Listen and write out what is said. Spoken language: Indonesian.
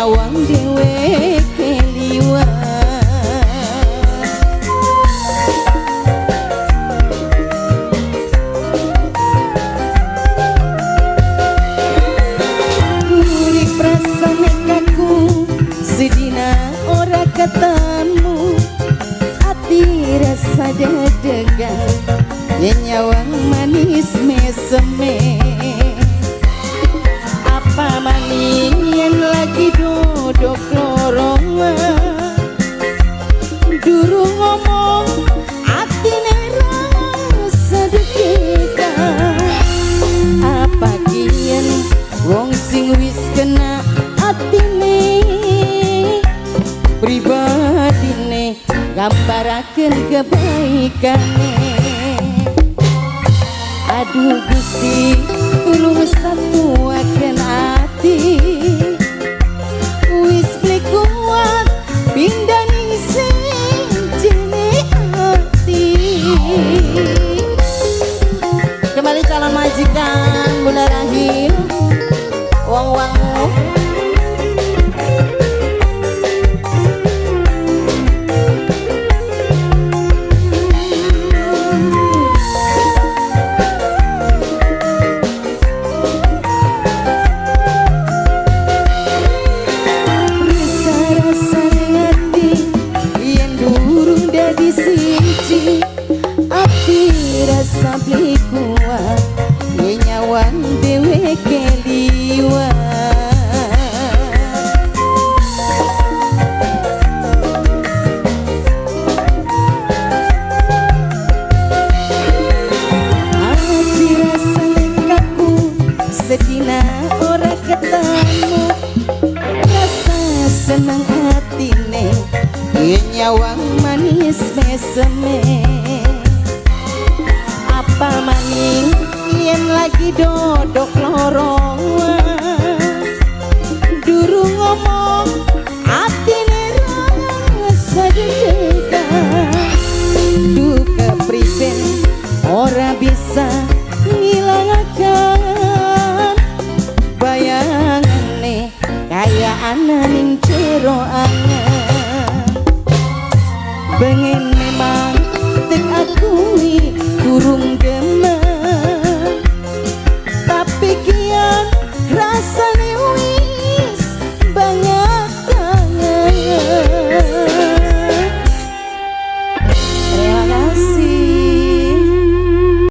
nyawang dewe keliwat. Urip rasane kaku sedina ora ketemu, ati rasa dedegan nyawang manis meseme. Apa maning yen lagi dodok lorongan, durung ngomong atine rasa deg-degan. Apa kiyen wong sing wis kena atine, pribadine gambaraken kebaikane. Aduh Gusti, tulung satuaken ati, wis ble kuat pindhaning sing jene ati. Kembali calon majikan Bunda Rahim, wong-wongmu rasa beli kuat nyawang dewe keliwat. Hati rasa lekaku sedina ora ketemu, rasa senang hatine nyawang manis meseme. Apa maning yen lagi dodok lorongan, durung ngomong atine rasa deg-degan. Duh kepriben ora bisa ngilangaken bayangane kaya ananing jero angen. Pengen memang tek akui durung